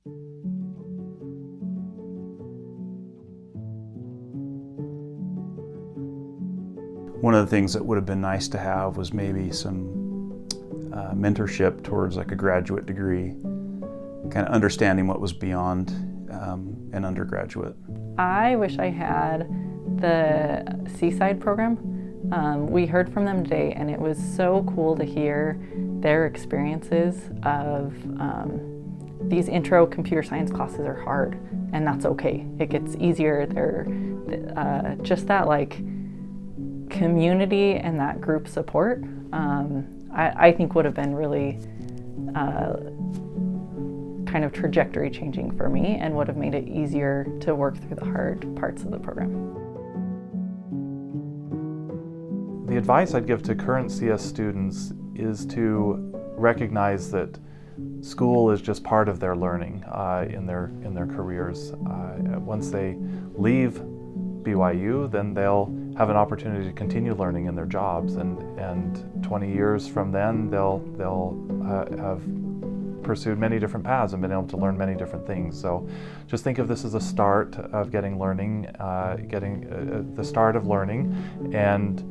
One of the things that would have been nice to have was maybe some mentorship towards like a graduate degree, kind of understanding what was beyond an undergraduate. I wish I had the Seaside program. We heard from them today, and it was so cool to hear their experiences of these intro computer science classes are hard, and that's okay. It gets easier. They're just that like community and that group support, I think would have been really kind of trajectory changing for me and would have made it easier to work through the hard parts of the program. The advice I'd give to current CS students is to recognize that school is just part of their learning in their careers. Once they leave BYU, then they'll have an opportunity to continue learning in their jobs, and 20 years from then they'll have pursued many different paths and been able to learn many different things. So just think of this as a start of getting the start of learning, and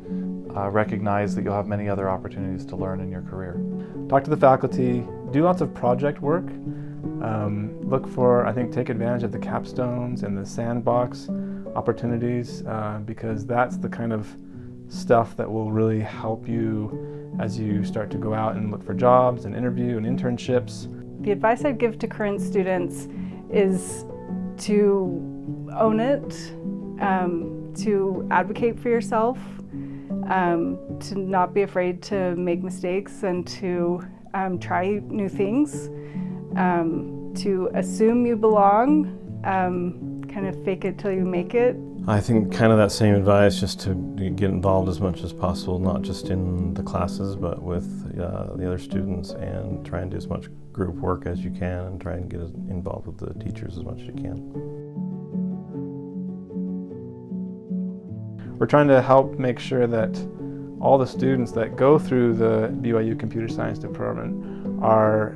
recognize that you'll have many other opportunities to learn in your career. Talk to the faculty, do lots of project work, look for, take advantage of the capstones and the sandbox opportunities, because that's the kind of stuff that will really help you as you start to go out and look for jobs and interview and internships. The advice I'd give to current students is to own it, to advocate for yourself, to not be afraid to make mistakes and to try new things, to assume you belong, kind of fake it till you make it. I think kind of that same advice, just to get involved as much as possible, not just in the classes, but with the other students, and try and do as much group work as you can, and try and get involved with the teachers as much as you can. We're trying to help make sure that all the students that go through the BYU Computer Science Department are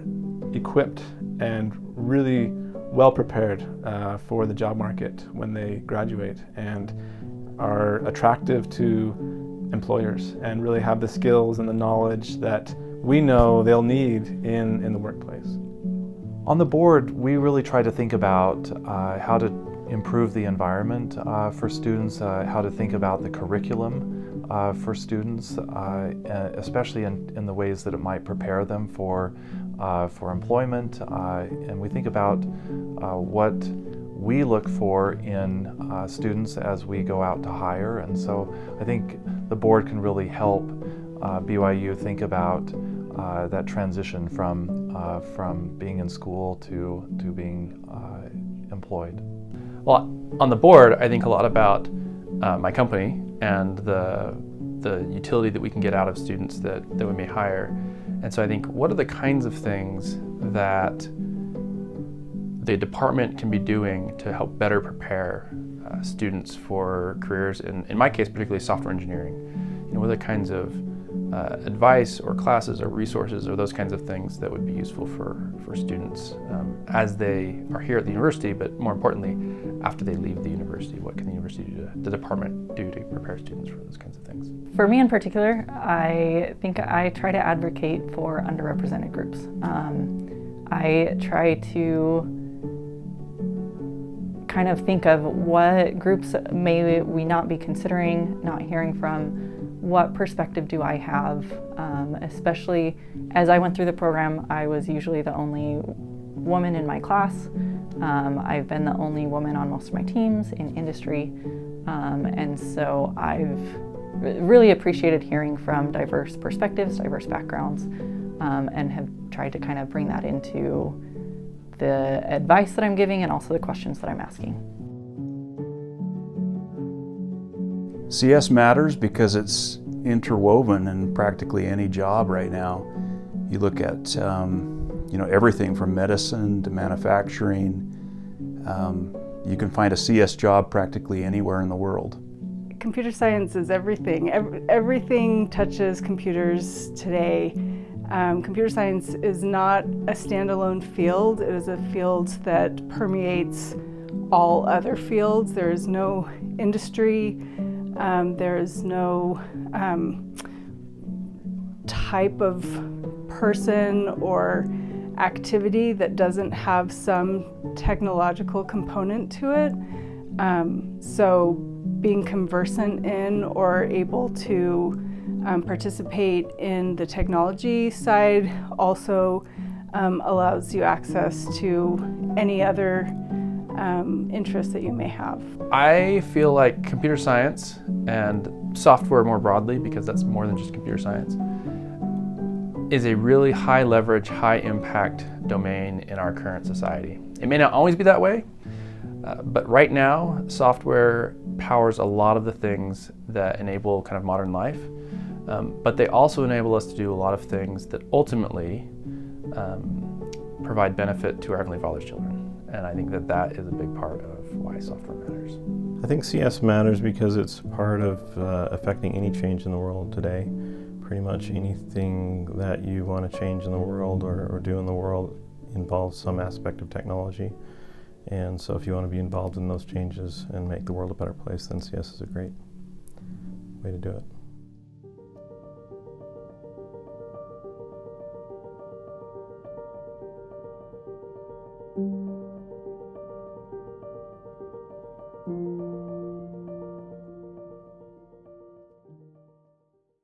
equipped and really well prepared for the job market when they graduate, and are attractive to employers and really have the skills and the knowledge that we know they'll need in the workplace. On the board, we really try to think about how to improve the environment for students, how to think about the curriculum for students, especially in the ways that it might prepare them for employment, and we think about what we look for in students as we go out to hire. And so I think the board can really help BYU think about that transition from being in school to being employed. Well, on the board, I think a lot about my company and the utility that we can get out of students that we may hire. And so I think, what are the kinds of things that the department can be doing to help better prepare students for careers, in my case, particularly software engineering? What are the kinds of advice or classes or resources or those kinds of things that would be useful for students as they are here at the university, but more importantly, after they leave the university? What can the university do, the department do to prepare students for those kinds of things? For me in particular, I think I try to advocate for underrepresented groups. I try to kind of think of what groups may we not be considering, not hearing from. What perspective do I have? Especially as I went through the program, I was usually the only woman in my class. I've been the only woman on most of my teams in industry. And so I've really appreciated hearing from diverse perspectives, diverse backgrounds, and have tried to kind of bring that into the advice that I'm giving and also the questions that I'm asking. CS matters because it's interwoven in practically any job right now. You look at everything from medicine to manufacturing. You can find a CS job practically anywhere in the world. Computer science is everything. Everything touches computers today. Computer science is not a standalone field. It is a field that permeates all other fields. There is no industry, there is no type of person or activity that doesn't have some technological component to it. So being conversant in or able to participate in the technology side also allows you access to any other interests that you may have. I feel like computer science and software more broadly, because that's more than just computer science, is a really high leverage, high impact domain in our current society. It may not always be that way, but right now software powers a lot of the things that enable kind of modern life, but they also enable us to do a lot of things that ultimately provide benefit to our Heavenly Father's children. And I think that that is a big part of why software matters. I think CS matters because it's part of affecting any change in the world today. Pretty much anything that you want to change in the world or do in the world involves some aspect of technology. And so if you want to be involved in those changes and make the world a better place, then CS is a great way to do it.